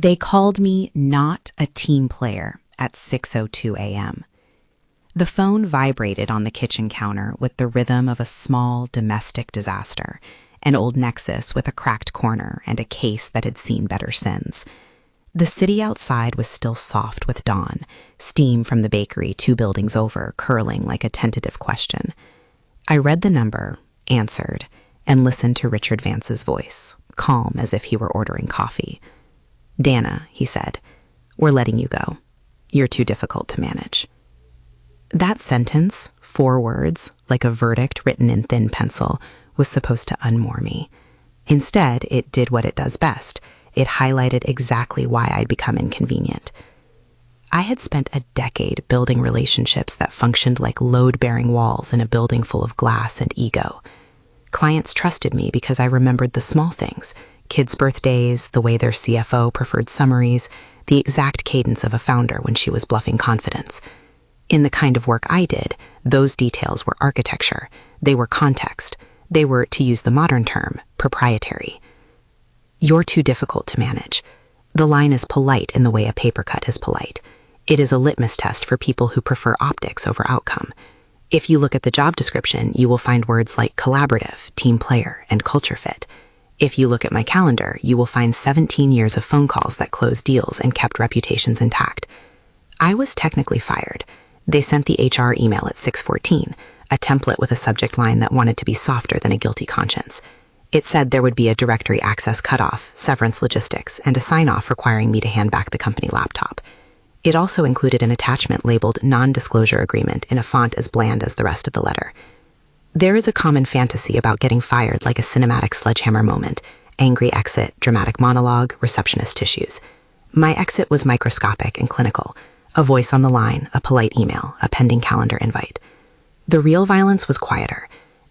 They called me not a team player at 6:02 a.m. The phone vibrated on the kitchen counter with the rhythm of a small domestic disaster, an old Nexus with a cracked corner and a case that had seen better sins. The city outside was still soft with dawn, steam from the bakery 2 buildings over curling like a tentative question. I read the number, answered, and listened to Richard Vance's voice, calm as if he were ordering coffee. "Dana," he said, "we're letting you go. You're too difficult to manage." That sentence, 4 words, like a verdict written in thin pencil, was supposed to unmoor me. Instead, it did what it does best. It highlighted exactly why I'd become inconvenient. I had spent a decade building relationships that functioned like load-bearing walls in a building full of glass and ego. Clients trusted me because I remembered the small things, kids' birthdays, the way their CFO preferred summaries, the exact cadence of a founder when she was bluffing confidence. In the kind of work I did, those details were architecture. They were context. They were, to use the modern term, proprietary. "You're too difficult to manage." The line is polite in the way a paper cut is polite. It is a litmus test for people who prefer optics over outcome. If you look at the job description, you will find words like collaborative, team player, and culture fit. If you look at my calendar, you will find 17 years of phone calls that closed deals and kept reputations intact. I was technically fired. They sent the HR email at 6:14, a template with a subject line that wanted to be softer than a guilty conscience. It said there would be a directory access cutoff, severance logistics, and a sign-off requiring me to hand back the company laptop. It also included an attachment labeled non-disclosure agreement in a font as bland as the rest of the letter. There is a common fantasy about getting fired like a cinematic sledgehammer moment: angry exit, dramatic monologue, receptionist tissues. My exit was microscopic and clinical: a voice on the line, a polite email, a pending calendar invite. The real violence was quieter.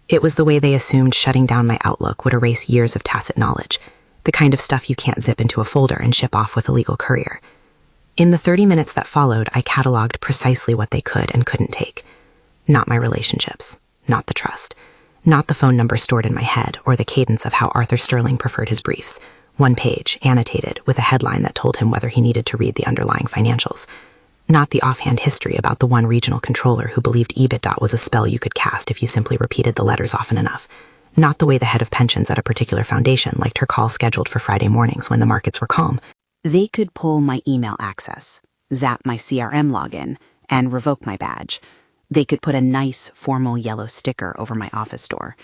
It was the way they assumed shutting down my Outlook would erase years of tacit knowledge, the kind of stuff you can't zip into a folder and ship off with a legal courier. In the 30 minutes that followed, I cataloged precisely what they could and couldn't take. Not my relationships, not the trust, not the phone number stored in my head or the cadence of how Arthur Sterling preferred his briefs, 1 page, annotated, with a headline that told him whether he needed to read the underlying financials. Not the offhand history about the one regional controller who believed EBITDA was a spell you could cast if you simply repeated the letters often enough. Not the way the head of pensions at a particular foundation liked her calls scheduled for Friday mornings when the markets were calm. They could pull my email access, zap my CRM login, and revoke my badge. They could put a nice, formal yellow sticker over my office door.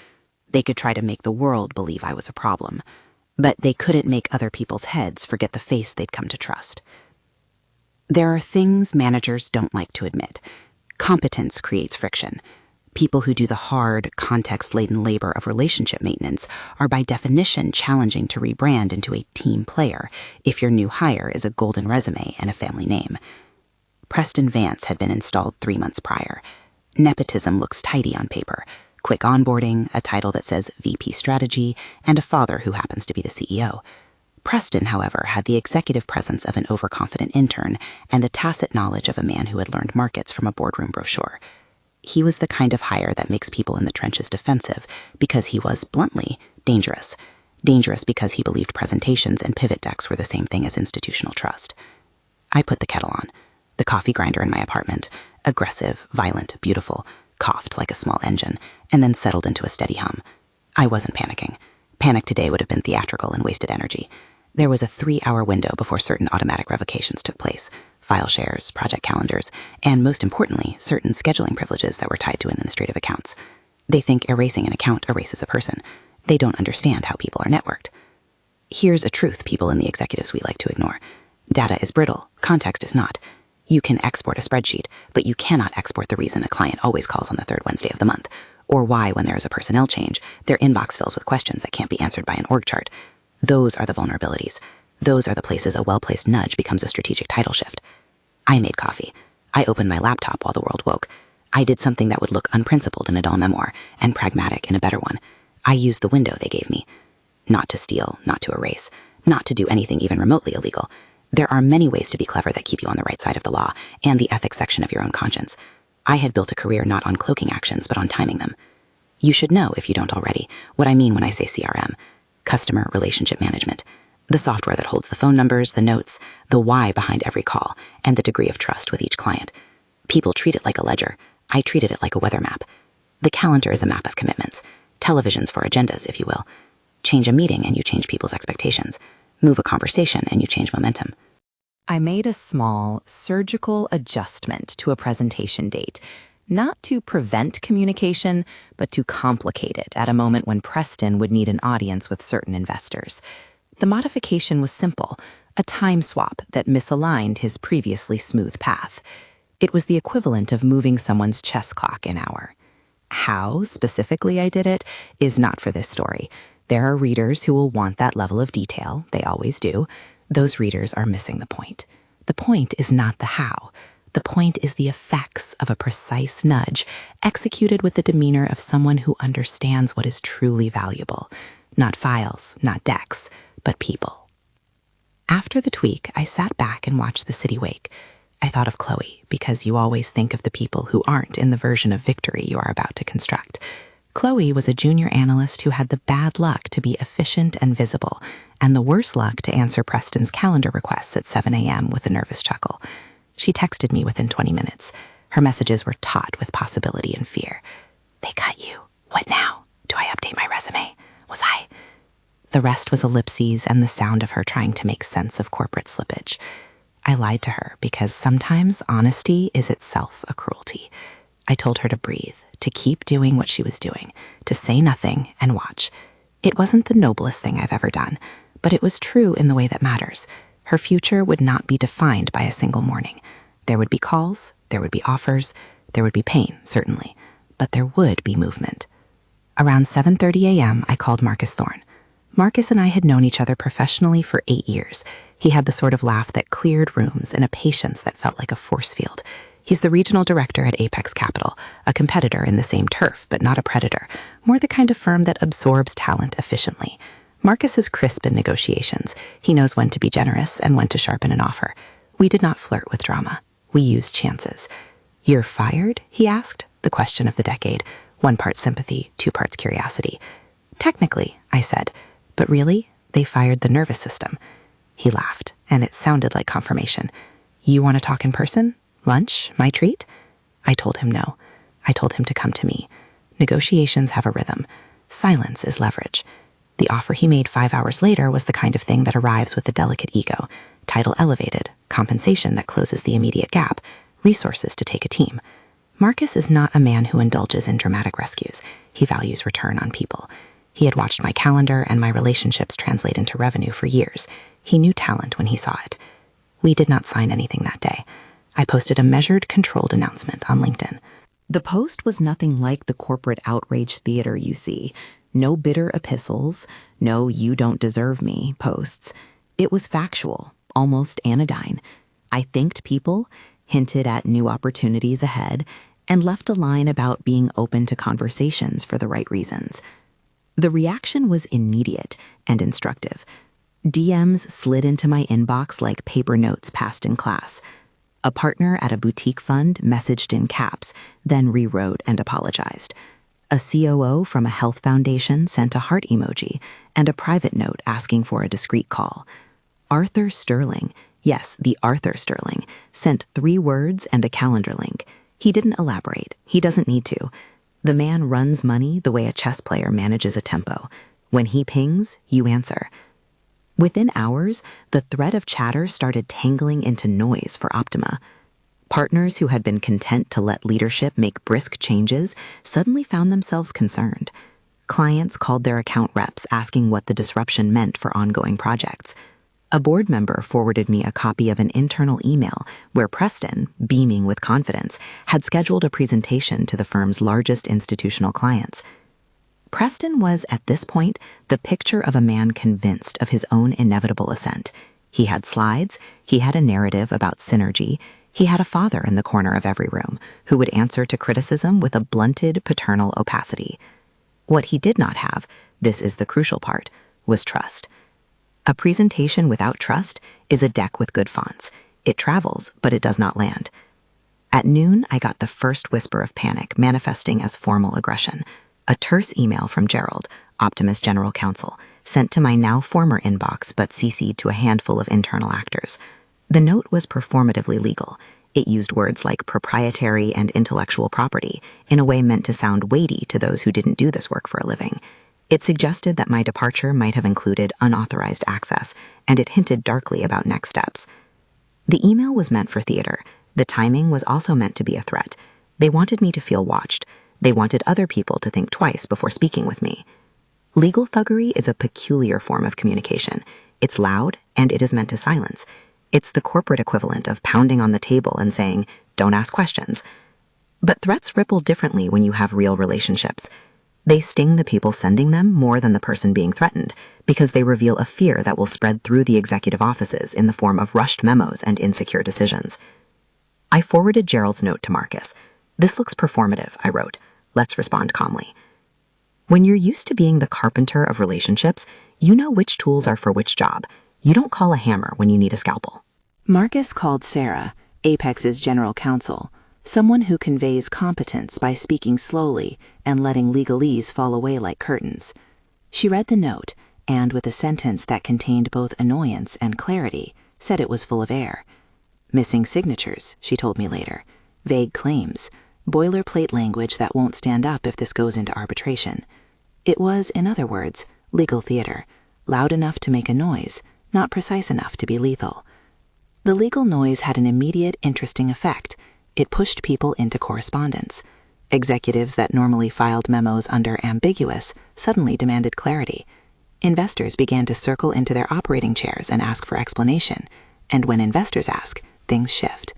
They could try to make the world believe I was a problem. But they couldn't make other people's heads forget the face they'd come to trust. There are things managers don't like to admit. Competence creates friction. People who do the hard, context-laden labor of relationship maintenance are by definition challenging to rebrand into a team player if your new hire is a golden resume and a family name. Preston Vance had been installed 3 months prior. Nepotism looks tidy on paper. Quick onboarding, a title that says VP Strategy, and a father who happens to be the CEO. Preston, however, had the executive presence of an overconfident intern and the tacit knowledge of a man who had learned markets from a boardroom brochure. He was the kind of hire that makes people in the trenches defensive because he was, bluntly, dangerous. Dangerous because he believed presentations and pivot decks were the same thing as institutional trust. I put the kettle on. The coffee grinder in my apartment, aggressive, violent, beautiful, coughed like a small engine, and then settled into a steady hum. I wasn't panicking. Panic today would have been theatrical and wasted energy. There was a 3-hour window before certain automatic revocations took place: file shares, project calendars, and most importantly, certain scheduling privileges that were tied to administrative accounts. They think erasing an account erases a person. They don't understand how people are networked. Here's a truth people in the executives we like to ignore. Data is brittle, context is not. You can export a spreadsheet, but you cannot export the reason a client always calls on the 3rd Wednesday of the month, or why, when there is a personnel change, their inbox fills with questions that can't be answered by an org chart. Those are the vulnerabilities. Those are the places a well-placed nudge becomes a strategic title shift. I made coffee. I opened my laptop while the world woke. I did something that would look unprincipled in a dull memoir, and pragmatic in a better one. I used the window they gave me. Not to steal, not to erase, not to do anything even remotely illegal. There are many ways to be clever that keep you on the right side of the law and the ethics section of your own conscience. I had built a career not on cloaking actions, but on timing them. You should know, if you don't already, what I mean when I say CRM. Customer Relationship Management. The software that holds the phone numbers, the notes, the why behind every call, and the degree of trust with each client. People treat it like a ledger. I treated it like a weather map. The calendar is a map of commitments. Televisions for agendas, if you will. Change a meeting and you change people's expectations. Move a conversation and you change momentum. I made a small, surgical adjustment to a presentation date, not to prevent communication, but to complicate it at a moment when Preston would need an audience with certain investors. The modification was simple, a time swap that misaligned his previously smooth path. It was the equivalent of moving someone's chess clock an hour. How specifically I did it is not for this story. There are readers who will want that level of detail. They always do. Those readers are missing the point. The point is not the how. The point is the effects of a precise nudge executed with the demeanor of someone who understands what is truly valuable. Not files, not decks, but people. After the tweak, I sat back and watched the city wake. I thought of Chloe, because you always think of the people who aren't in the version of victory you are about to construct. Chloe was a junior analyst who had the bad luck to be efficient and visible, and the worse luck to answer Preston's calendar requests at 7 a.m. with a nervous chuckle. She texted me within 20 minutes. Her messages were taut with possibility and fear. They cut you. What now? Do I update my resume? Was I? The rest was ellipses and the sound of her trying to make sense of corporate slippage. I lied to her because sometimes honesty is itself a cruelty. I told her to breathe, to keep doing what she was doing, to say nothing and watch. It wasn't the noblest thing I've ever done, but it was true in the way that matters. Her future would not be defined by a single morning. There would be calls, there would be offers, there would be pain, certainly, but there would be movement. Around 7:30 a.m., I called Marcus Thorne. Marcus and I had known each other professionally for 8 years. He had the sort of laugh that cleared rooms and a patience that felt like a force field. He's the regional director at Apex Capital, a competitor in the same turf, but not a predator, more the kind of firm that absorbs talent efficiently. Marcus is crisp in negotiations. He knows when to be generous and when to sharpen an offer. We did not flirt with drama. We used chances. "You're fired?" he asked, the question of the decade, 1 part sympathy, 2 parts curiosity. "Technically," I said, "but really, they fired the nervous system." He laughed, and it sounded like confirmation. "You want to talk in person? Lunch? My treat?" I told him no. I told him to come to me. Negotiations have a rhythm. Silence is leverage. The offer he made 5 hours later was the kind of thing that arrives with a delicate ego. Title elevated, compensation that closes the immediate gap, resources to take a team. Marcus is not a man who indulges in dramatic rescues. He values return on people. He had watched my calendar and my relationships translate into revenue for years. He knew talent when he saw it. We did not sign anything that day. I posted a measured, controlled announcement on LinkedIn. The post was nothing like the corporate outrage theater you see. No bitter epistles, no "you don't deserve me" posts. It was factual, almost anodyne. I thanked people, hinted at new opportunities ahead, and left a line about being open to conversations for the right reasons. The reaction was immediate and instructive. DMs slid into my inbox like paper notes passed in class. A partner at a boutique fund messaged in caps, then rewrote and apologized. A COO from a health foundation sent a heart emoji and a private note asking for a discreet call. Arthur Sterling, yes, the Arthur Sterling, sent 3 words and a calendar link. He didn't elaborate. He doesn't need to. The man runs money the way a chess player manages a tempo. When he pings, you answer. Within hours, the thread of chatter started tangling into noise for Optima. Partners who had been content to let leadership make brisk changes suddenly found themselves concerned. Clients called their account reps asking what the disruption meant for ongoing projects. A board member forwarded me a copy of an internal email where Preston, beaming with confidence, had scheduled a presentation to the firm's largest institutional clients. Preston was, at this point, the picture of a man convinced of his own inevitable ascent. He had slides, he had a narrative about synergy, he had a father in the corner of every room who would answer to criticism with a blunted paternal opacity. What he did not have, this is the crucial part, was trust. A presentation without trust is a deck with good fonts. It travels, but it does not land. At noon, I got the first whisper of panic manifesting as formal aggression. A terse email from Gerald, Optimus General Counsel, sent to my now former inbox but CC'd to a handful of internal actors. The note was performatively legal. It used words like proprietary and intellectual property in a way meant to sound weighty to those who didn't do this work for a living. It suggested that my departure might have included unauthorized access, and it hinted darkly about next steps. The email was meant for theater. The timing was also meant to be a threat. They wanted me to feel watched. They wanted other people to think twice before speaking with me. Legal thuggery is a peculiar form of communication. It's loud, and it is meant to silence. It's the corporate equivalent of pounding on the table and saying, "Don't ask questions." But threats ripple differently when you have real relationships. They sting the people sending them more than the person being threatened, because they reveal a fear that will spread through the executive offices in the form of rushed memos and insecure decisions. I forwarded Gerald's note to Marcus. "This looks performative," I wrote. "Let's respond calmly." When you're used to being the carpenter of relationships, you know which tools are for which job. You don't call a hammer when you need a scalpel. Marcus called Sarah, Apex's general counsel, someone who conveys competence by speaking slowly and letting legalese fall away like curtains. She read the note, and with a sentence that contained both annoyance and clarity, said it was full of air. Missing signatures, she told me later. Vague claims. Boilerplate language that won't stand up if this goes into arbitration. It was, in other words, legal theater, loud enough to make a noise, not precise enough to be lethal. The legal noise had an immediate, interesting effect. It pushed people into correspondence. Executives that normally filed memos under ambiguous suddenly demanded clarity. Investors began to circle into their operating chairs and ask for explanation. And when investors ask, things shift.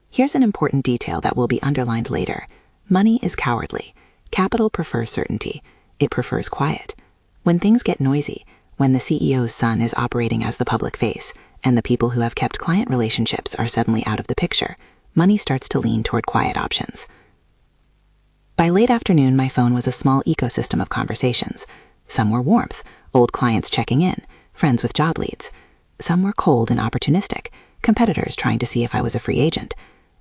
Here's an important detail that will be underlined later. Money is cowardly. Capital prefers certainty. It prefers quiet. When things get noisy, when the CEO's son is operating as the public face, and the people who have kept client relationships are suddenly out of the picture, money starts to lean toward quiet options. By late afternoon, my phone was a small ecosystem of conversations. Some were warmth, old clients checking in, friends with job leads. Some were cold and opportunistic, competitors trying to see if I was a free agent.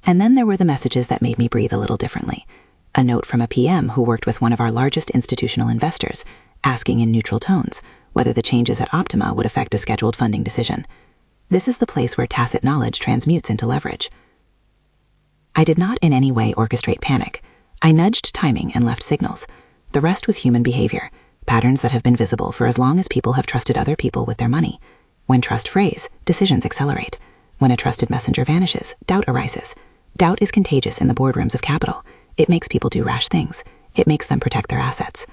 And then there were the messages that made me breathe a little differently. A note from a PM who worked with one of our largest institutional investors, asking in neutral tones whether the changes at Optima would affect a scheduled funding decision. This is the place where tacit knowledge transmutes into leverage. I did not in any way orchestrate panic. I nudged timing and left signals. The rest was human behavior, patterns that have been visible for as long as people have trusted other people with their money. When trust frays, decisions accelerate. When a trusted messenger vanishes, doubt arises. Doubt is contagious in the boardrooms of capital. It makes people do rash things. It makes them protect their assets.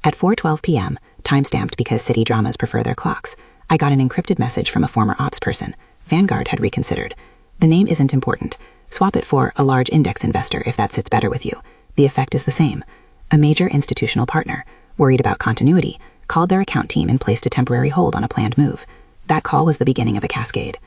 At 4:12 p.m., time-stamped because city dramas prefer their clocks, I got an encrypted message from a former ops person. Vanguard had reconsidered. The name isn't important. Swap it for a large index investor if that sits better with you. The effect is the same. A major institutional partner, worried about continuity, called their account team and placed a temporary hold on a planned move. That call was the beginning of a cascade.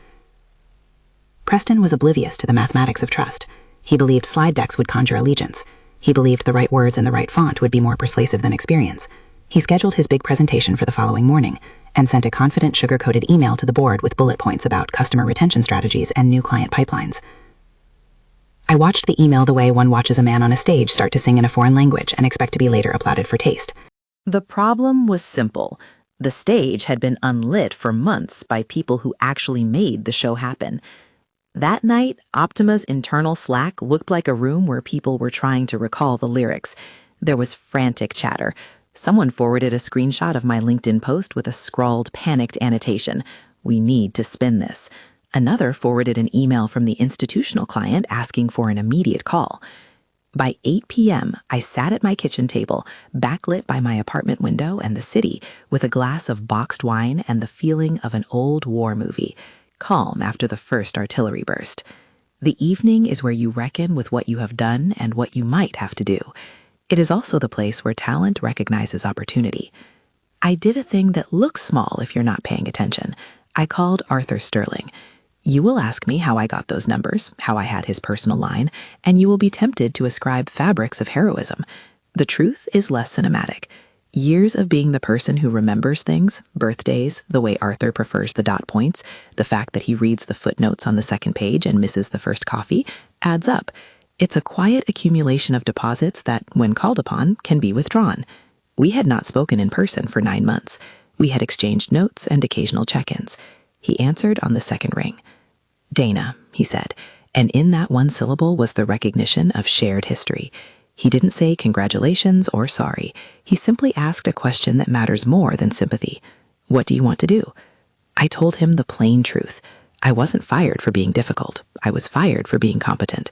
Preston was oblivious to the mathematics of trust. He believed slide decks would conjure allegiance. He believed the right words and the right font would be more persuasive than experience. He scheduled his big presentation for the following morning and sent a confident sugar-coated email to the board with bullet points about customer retention strategies and new client pipelines. I watched the email the way one watches a man on a stage start to sing in a foreign language and expect to be later applauded for taste. The problem was simple. The stage had been unlit for months by people who actually made the show happen. That night, Optima's internal Slack looked like a room where people were trying to recall the lyrics. There was frantic chatter. Someone forwarded a screenshot of my LinkedIn post with a scrawled, panicked annotation. "We need to spin this." Another forwarded an email from the institutional client asking for an immediate call. By 8 p.m., I sat at my kitchen table, backlit by my apartment window and the city, with a glass of boxed wine and the feeling of an old war movie, calm after the first artillery burst. The evening is where you reckon with what you have done and what you might have to do. It is also the place where talent recognizes opportunity. I did a thing that looks small if you're not paying attention. I called Arthur Sterling. You will ask me how I got those numbers, how I had his personal line, and you will be tempted to ascribe fabrics of heroism. The truth is less cinematic. Years of being the person who remembers things, birthdays, the way Arthur prefers the dot points, the fact that he reads the footnotes on the second page and misses the first coffee, adds up. It's a quiet accumulation of deposits that, when called upon, can be withdrawn. We had not spoken in person for 9 months. We had exchanged notes and occasional check-ins. He answered on the second ring. "Dana," he said, and in that one syllable was the recognition of shared history. He didn't say congratulations or sorry. He simply asked a question that matters more than sympathy. "What do you want to do?" I told him the plain truth. I wasn't fired for being difficult. I was fired for being competent.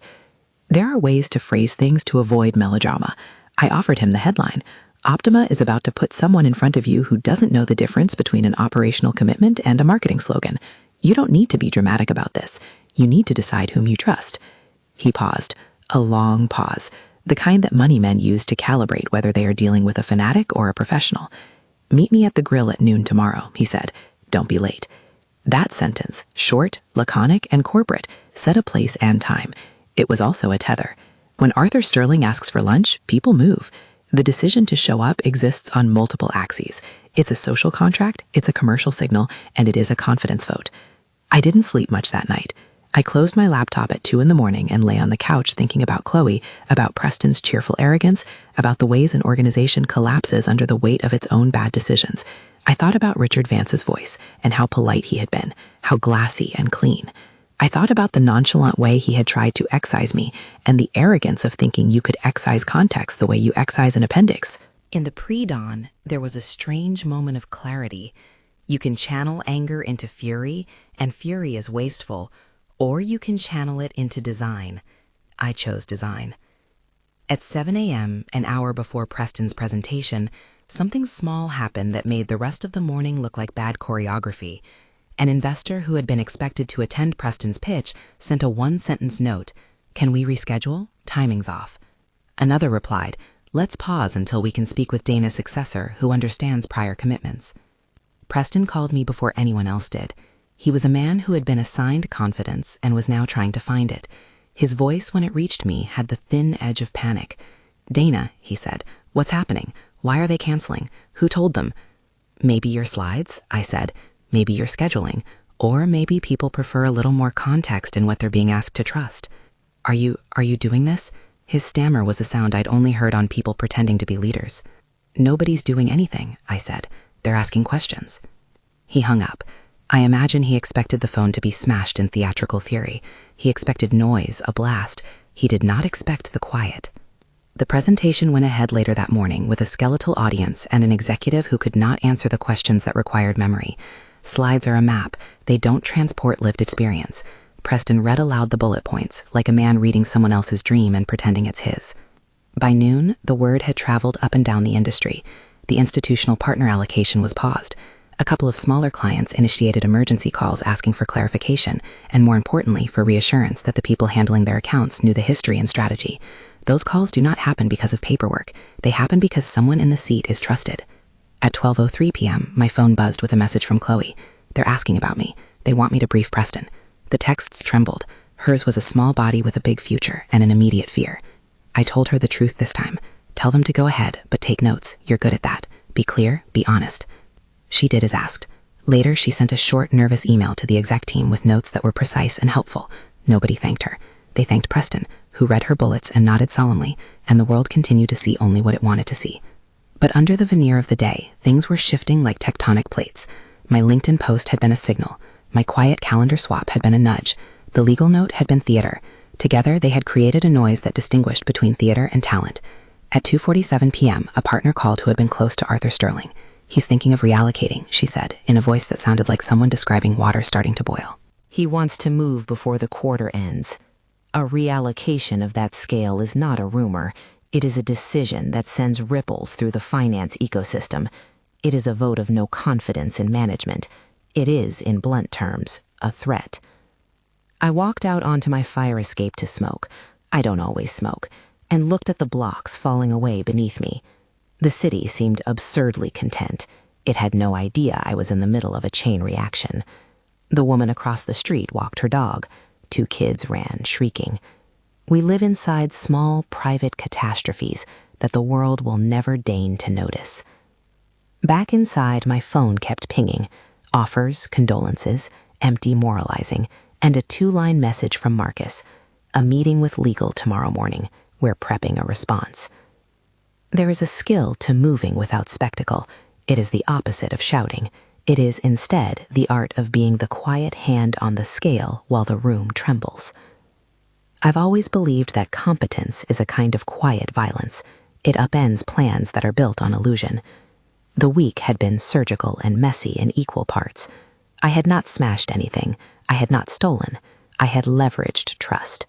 There are ways to phrase things to avoid melodrama. I offered him the headline. Optima is about to put someone in front of you who doesn't know the difference between an operational commitment and a marketing slogan. You don't need to be dramatic about this. You need to decide whom you trust. He paused, a long pause, the kind that money men use to calibrate whether they are dealing with a fanatic or a professional. "Meet me at the grill at noon tomorrow," he said. "Don't be late." That sentence, short, laconic, and corporate, set a place and time. It was also a tether. When Arthur Sterling asks for lunch, people move. The decision to show up exists on multiple axes. It's a social contract, it's a commercial signal, and it is a confidence vote. I didn't sleep much that night. I closed my laptop at 2 in the morning and lay on the couch thinking about Chloe, about Preston's cheerful arrogance, about the ways an organization collapses under the weight of its own bad decisions. I thought about Richard Vance's voice and how polite he had been, how glassy and clean. I thought about the nonchalant way he had tried to excise me and the arrogance of thinking you could excise context the way you excise an appendix. In the pre-dawn, there was a strange moment of clarity. You can channel anger into fury, and fury is wasteful, or you can channel it into design. I chose design. At 7 a.m., an hour before Preston's presentation, something small happened that made the rest of the morning look like bad choreography. An investor who had been expected to attend Preston's pitch sent a one-sentence note, "Can we reschedule? Timing's off." Another replied, "Let's pause until we can speak with Dana's successor who understands prior commitments." Preston called me before anyone else did. He was a man who had been assigned confidence and was now trying to find it. His voice, when it reached me, had the thin edge of panic. "Dana," he said, "what's happening? Why are they canceling? Who told them?" "Maybe your slides," I said. "Maybe your scheduling. Or maybe people prefer a little more context in what they're being asked to trust. Are you doing this?" His stammer was a sound I'd only heard on people pretending to be leaders. "Nobody's doing anything," I said. "They're asking questions." He hung up. I imagine he expected the phone to be smashed in theatrical fury. He expected noise, a blast. He did not expect the quiet. The presentation went ahead later that morning with a skeletal audience and an executive who could not answer the questions that required memory. Slides are a map. They don't transport lived experience. Preston read aloud the bullet points, like a man reading someone else's dream and pretending it's his. By noon, the word had traveled up and down the industry. The institutional partner allocation was paused. A couple of smaller clients initiated emergency calls asking for clarification, and more importantly, for reassurance that the people handling their accounts knew the history and strategy. Those calls do not happen because of paperwork. They happen because someone in the seat is trusted. At 12:03 p.m., my phone buzzed with a message from Chloe. They're asking about me. They want me to brief Preston. The texts trembled. Hers was a small body with a big future and an immediate fear. I told her the truth this time. Tell them to go ahead, but take notes. You're good at that. Be clear, be honest. She did as asked. Later, she sent a short, nervous email to the exec team with notes that were precise and helpful. Nobody thanked her. They thanked Preston, who read her bullets and nodded solemnly, and the world continued to see only what it wanted to see. But under the veneer of the day, things were shifting like tectonic plates. My LinkedIn post had been a signal. My quiet calendar swap had been a nudge. The legal note had been theater. Together, they had created a noise that distinguished between theater and talent. At 2:47 p.m., a partner called who had been close to Arthur Sterling. "He's thinking of reallocating," she said, in a voice that sounded like someone describing water starting to boil. "He wants to move before the quarter ends. A reallocation of that scale is not a rumor. It is a decision that sends ripples through the finance ecosystem. It is a vote of no confidence in management. It is, in blunt terms, a threat." I walked out onto my fire escape to smoke. I don't always smoke, and looked at the blocks falling away beneath me. The city seemed absurdly content. It had no idea I was in the middle of a chain reaction. The woman across the street walked her dog. 2 kids ran, shrieking. We live inside small, private catastrophes that the world will never deign to notice. Back inside, my phone kept pinging. Offers, condolences, empty moralizing, and a 2-line message from Marcus. A meeting with legal tomorrow morning. We're prepping a response. There is a skill to moving without spectacle. It is the opposite of shouting. It is instead the art of being the quiet hand on the scale while the room trembles. I've always believed that competence is a kind of quiet violence. It upends plans that are built on illusion. The week had been surgical and messy in equal parts. I had not smashed anything. I had not stolen. I had leveraged trust.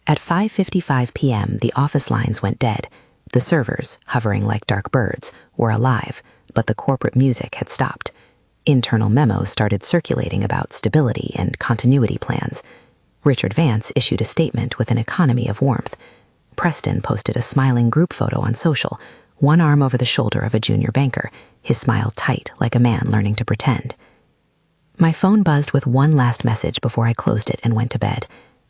At 5:55 p.m., the office lines went dead. The servers, hovering like dark birds, were alive, but the corporate music had stopped. Internal memos started circulating about stability and continuity plans. Richard Vance issued a statement with an economy of warmth. Preston posted a smiling group photo on social, one arm over the shoulder of a junior banker, his smile tight like a man learning to pretend. My phone buzzed with one last message before I closed it and went to bed.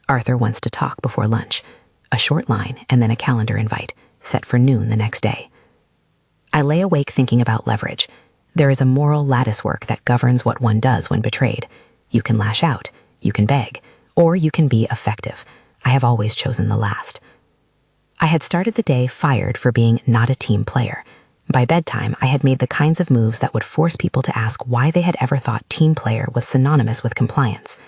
Arthur wants to talk before lunch. A short line and then a calendar invite, set for noon the next day. I lay awake thinking about leverage. There is a moral latticework that governs what one does when betrayed. You can lash out, you can beg, or you can be effective. I have always chosen the last. I had started the day fired for being not a team player. By bedtime, I had made the kinds of moves that would force people to ask why they had ever thought team player was synonymous with compliance.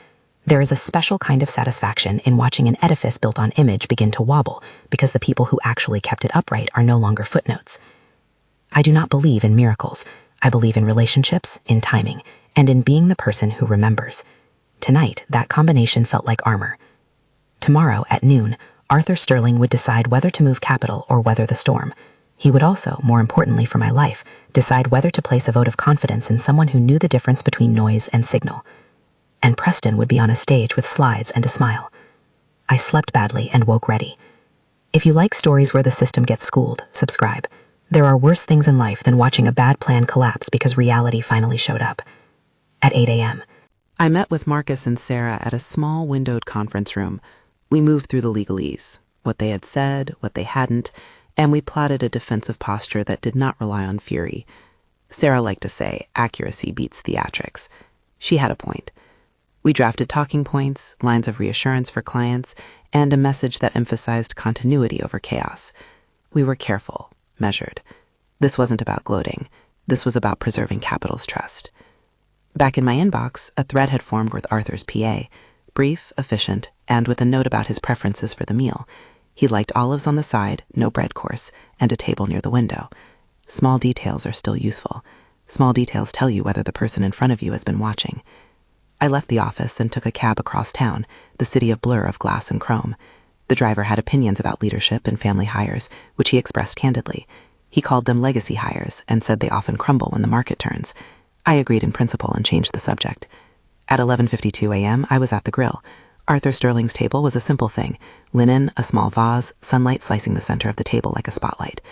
There is a special kind of satisfaction in watching an edifice built on image begin to wobble because the people who actually kept it upright are no longer footnotes. I do not believe in miracles. I believe in relationships, in timing, and in being the person who remembers. Tonight, that combination felt like armor. Tomorrow, at noon, Arthur Sterling would decide whether to move capital or weather the storm. He would also, more importantly for my life, decide whether to place a vote of confidence in someone who knew the difference between noise and signal. And Preston would be on a stage with slides and a smile. I slept badly and woke ready. If you like stories where the system gets schooled, subscribe. There are worse things in life than watching a bad plan collapse because reality finally showed up. At 8 a.m. I met with Marcus and Sarah at a small windowed conference room. We moved through the legalese, what they had said, what they hadn't, and we plotted a defensive posture that did not rely on fury. Sarah liked to say, accuracy beats theatrics. She had a point. We drafted talking points, lines of reassurance for clients, and a message that emphasized continuity over chaos. We were careful, measured. This wasn't about gloating. This was about preserving capital's trust. Back in my inbox, a thread had formed with Arthur's PA, brief, efficient, and with a note about his preferences for the meal. He liked olives on the side, no bread course, and a table near the window. Small details are still useful. Small details tell you whether the person in front of you has been watching. I left the office and took a cab across town, the city of blur of glass and chrome. The driver had opinions about leadership and family hires, which he expressed candidly. He called them legacy hires and said they often crumble when the market turns. I agreed in principle and changed the subject. At 11:52 a.m., I was at the grill. Arthur Sterling's table was a simple thing: linen, a small vase, sunlight slicing the center of the table like a spotlight.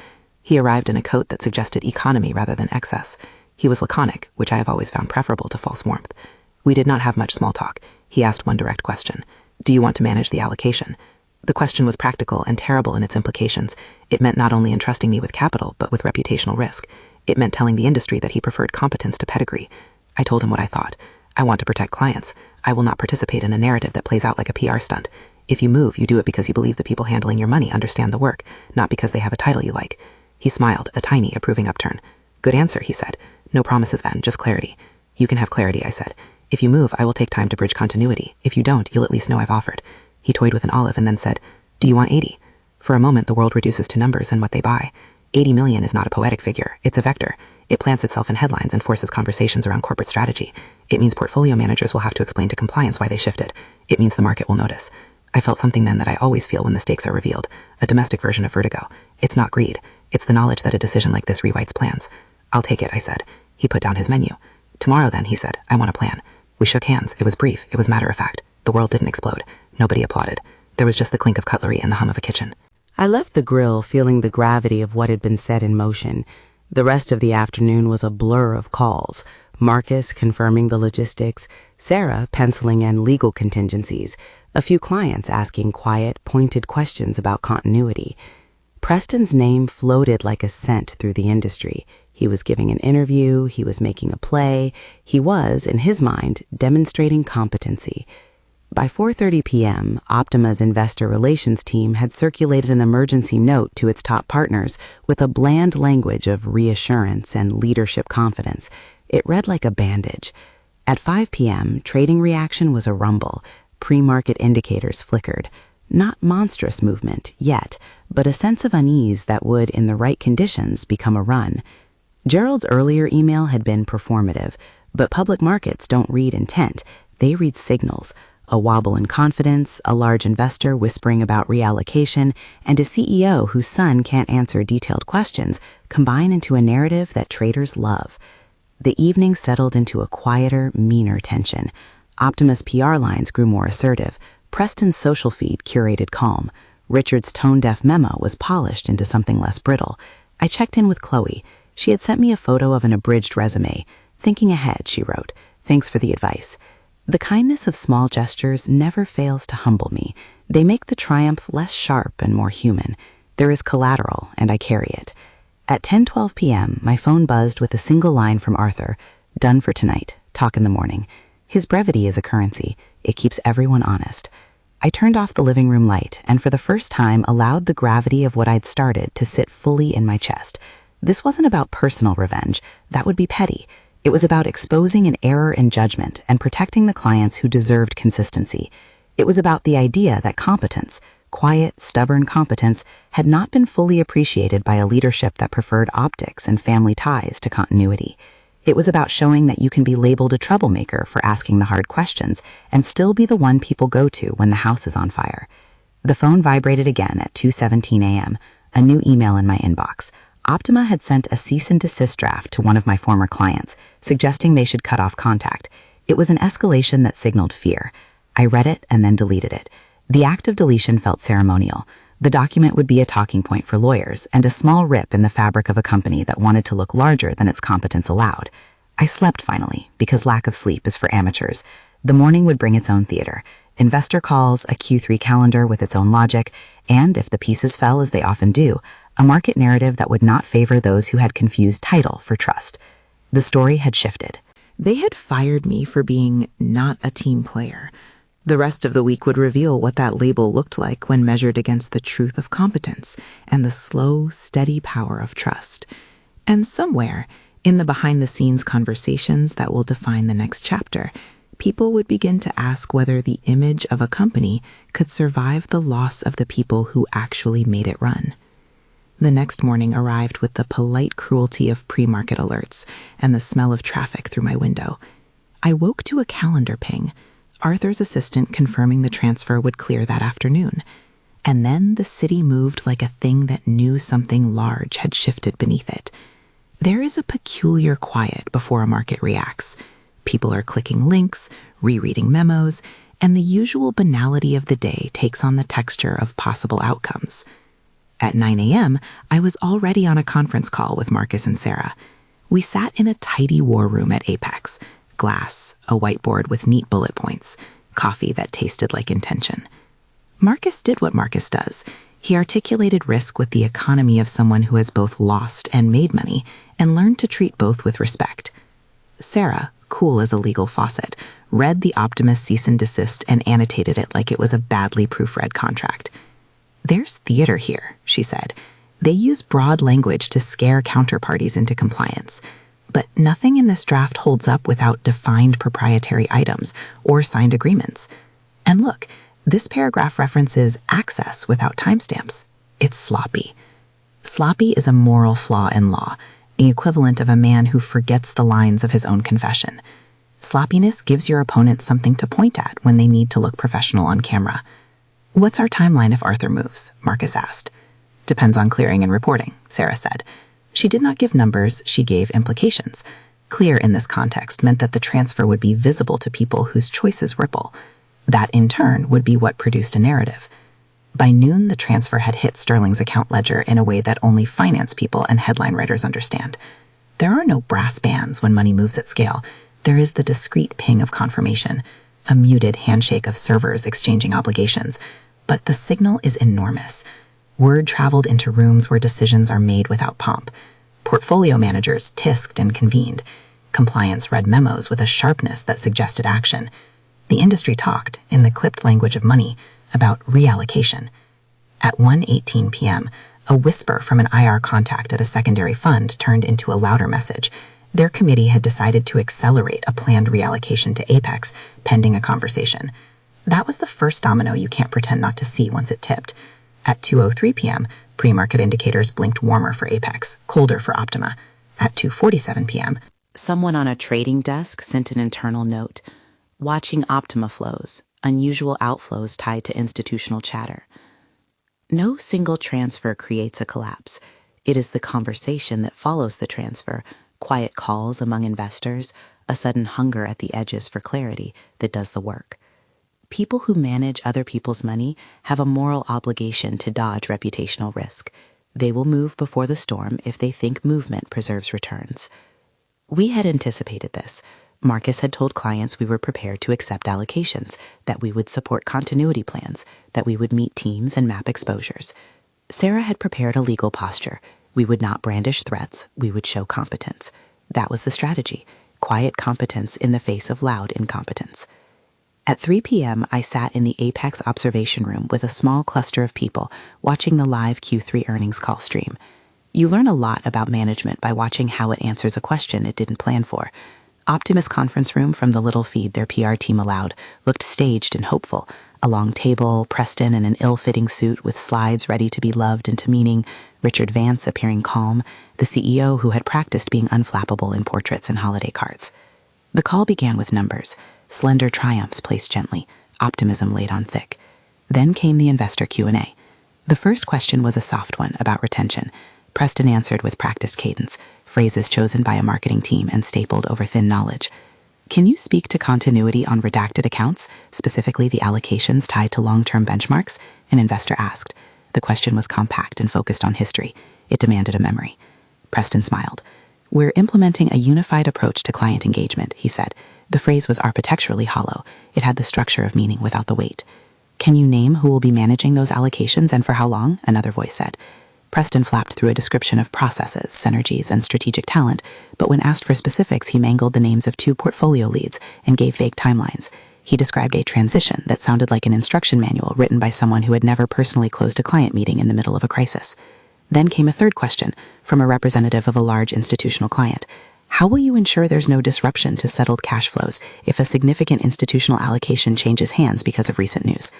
He arrived in a coat that suggested economy rather than excess. He was laconic, which I have always found preferable to false warmth. We did not have much small talk. He asked one direct question. Do you want to manage the allocation? The question was practical and terrible in its implications. It meant not only entrusting me with capital, but with reputational risk. It meant telling the industry that he preferred competence to pedigree. I told him what I thought. I want to protect clients. I will not participate in a narrative that plays out like a PR stunt. If you move, you do it because you believe the people handling your money understand the work, not because they have a title you like. He smiled, a tiny, approving upturn. Good answer, he said. No promises then, just clarity. You can have clarity, I said. If you move, I will take time to bridge continuity. If you don't, you'll at least know I've offered. He toyed with an olive and then said, do you want 80? For a moment, the world reduces to numbers and what they buy. 80 million is not a poetic figure. It's a vector. It plants itself in headlines and forces conversations around corporate strategy. It means portfolio managers will have to explain to compliance why they shifted. It means the market will notice. I felt something then that I always feel when the stakes are revealed, a domestic version of vertigo. It's not greed. It's the knowledge that a decision like this rewrites plans. I'll take it, I said. He put down his menu. Tomorrow then, he said, I want a plan. We shook hands. It was brief. It was matter of fact. The world didn't explode. Nobody applauded. There was just the clink of cutlery and the hum of a kitchen. I left the grill feeling the gravity of what had been set in motion. The rest of the afternoon was a blur of calls. Marcus confirming the logistics, Sarah penciling in legal contingencies, a few clients asking quiet, pointed questions about continuity. Preston's name floated like a scent through the industry. He was giving an interview, he was making a play, he was, in his mind, demonstrating competency. By 4:30 p.m., Optima's investor relations team had circulated an emergency note to its top partners with a bland language of reassurance and leadership confidence. It read like a bandage. At 5 p.m., trading reaction was a rumble. Pre-market indicators flickered. Not monstrous movement yet, but a sense of unease that would, in the right conditions, become a run. Gerald's earlier email had been performative, but public markets don't read intent. They read signals. A wobble in confidence, a large investor whispering about reallocation, and a CEO whose son can't answer detailed questions combine into a narrative that traders love. The evening settled into a quieter, meaner tension. Optima's PR lines grew more assertive. Preston's social feed curated calm. Richard's tone-deaf memo was polished into something less brittle. I checked in with Chloe. She had sent me a photo of an abridged resume. Thinking ahead, she wrote. Thanks for the advice. The kindness of small gestures never fails to humble me. They make the triumph less sharp and more human. There is collateral, and I carry it. At 10:12 p.m., my phone buzzed with a single line from Arthur. Done for tonight. Talk in the morning. His brevity is a currency. It keeps everyone honest. I turned off the living room light and for the first time allowed the gravity of what I'd started to sit fully in my chest. This wasn't about personal revenge. That would be petty. It was about exposing an error in judgment and protecting the clients who deserved consistency. It was about the idea that competence, quiet, stubborn competence, had not been fully appreciated by a leadership that preferred optics and family ties to continuity. It was about showing that you can be labeled a troublemaker for asking the hard questions and still be the one people go to when the house is on fire. The phone vibrated again at 2:17 a.m., a new email in my inbox. Optima had sent a cease and desist draft to one of my former clients, suggesting they should cut off contact. It was an escalation that signaled fear. I read it and then deleted it. The act of deletion felt ceremonial. The document would be a talking point for lawyers and a small rip in the fabric of a company that wanted to look larger than its competence allowed. I slept finally, because lack of sleep is for amateurs. The morning would bring its own theater. Investor calls, a Q3 calendar with its own logic, and, if the pieces fell as they often do, a market narrative that would not favor those who had confused title for trust. The story had shifted. They had fired me for being not a team player. The rest of the week would reveal what that label looked like when measured against the truth of competence and the slow, steady power of trust. And somewhere, in the behind-the-scenes conversations that will define the next chapter, people would begin to ask whether the image of a company could survive the loss of the people who actually made it run. The next morning arrived with the polite cruelty of pre-market alerts and the smell of traffic through my window. I woke to a calendar ping, Arthur's assistant confirming the transfer would clear that afternoon. And then the city moved like a thing that knew something large had shifted beneath it. There is a peculiar quiet before a market reacts. People are clicking links, rereading memos, and the usual banality of the day takes on the texture of possible outcomes. At 9 a.m., I was already on a conference call with Marcus and Sarah. We sat in a tidy war room at Apex. Glass, a whiteboard with neat bullet points, coffee that tasted like intention. Marcus did what Marcus does. He articulated risk with the economy of someone who has both lost and made money and learned to treat both with respect. Sarah, cool as a legal faucet, read the Optimus cease and desist and annotated it like it was a badly proofread contract. "There's theater here," she said. "They use broad language to scare counterparties into compliance. But nothing in this draft holds up without defined proprietary items or signed agreements. And look, this paragraph references access without timestamps. It's sloppy. Sloppy is a moral flaw in law, the equivalent of a man who forgets the lines of his own confession. Sloppiness gives your opponent something to point at when they need to look professional on camera. "What's our timeline if Arthur moves?" Marcus asked. "Depends on clearing and reporting," Sarah said. She did not give numbers, she gave implications. Clear in this context meant that the transfer would be visible to people whose choices ripple. That, in turn, would be what produced a narrative. By noon, the transfer had hit Sterling's account ledger in a way that only finance people and headline writers understand. There are no brass bands when money moves at scale. There is the discreet ping of confirmation, a muted handshake of servers exchanging obligations. But the signal is enormous. Word traveled into rooms where decisions are made without pomp. Portfolio managers tisked and convened. Compliance read memos with a sharpness that suggested action. The industry talked, in the clipped language of money, about reallocation. At 1:18 p.m., a whisper from an IR contact at a secondary fund turned into a louder message. Their committee had decided to accelerate a planned reallocation to Apex, pending a conversation. That was the first domino you can't pretend not to see once it tipped. At 2:03 p.m., pre-market indicators blinked warmer for Apex, colder for Optima. At 2:47 p.m., someone on a trading desk sent an internal note, watching Optima flows, unusual outflows tied to institutional chatter. No single transfer creates a collapse. It is the conversation that follows the transfer, quiet calls among investors, a sudden hunger at the edges for clarity that does the work. People who manage other people's money have a moral obligation to dodge reputational risk. They will move before the storm if they think movement preserves returns. We had anticipated this. Marcus had told clients we were prepared to accept allocations, that we would support continuity plans, that we would meet teams and map exposures. Sarah had prepared a legal posture. We would not brandish threats, we would show competence. That was the strategy, quiet competence in the face of loud incompetence. At 3 p.m., I sat in the Apex observation room with a small cluster of people watching the live Q3 earnings call stream. You learn a lot about management by watching how it answers a question it didn't plan for. Optimus conference room from the little feed their PR team allowed looked staged and hopeful. A long table, Preston in an ill-fitting suit with slides ready to be loved into meaning, Richard Vance appearing calm, the CEO who had practiced being unflappable in portraits and holiday cards. The call began with numbers, slender triumphs placed gently, optimism laid on thick. Then came the investor Q&A. The first question was a soft one about retention. Preston answered with practiced cadence, phrases chosen by a marketing team and stapled over thin knowledge. Can you speak to continuity on redacted accounts, specifically the allocations tied to long-term benchmarks? An investor asked. The question was compact and focused on history. It demanded a memory. Preston smiled. We're implementing a unified approach to client engagement, he said. The phrase was architecturally hollow. It had the structure of meaning without the weight. Can you name who will be managing those allocations and for how long? Another voice said. Preston flapped through a description of processes, synergies, and strategic talent, but when asked for specifics, he mangled the names of 2 portfolio leads and gave vague timelines. He described a transition that sounded like an instruction manual written by someone who had never personally closed a client meeting in the middle of a crisis. Then came a third question from a representative of a large institutional client. How will you ensure there's no disruption to settled cash flows if a significant institutional allocation changes hands because of recent news?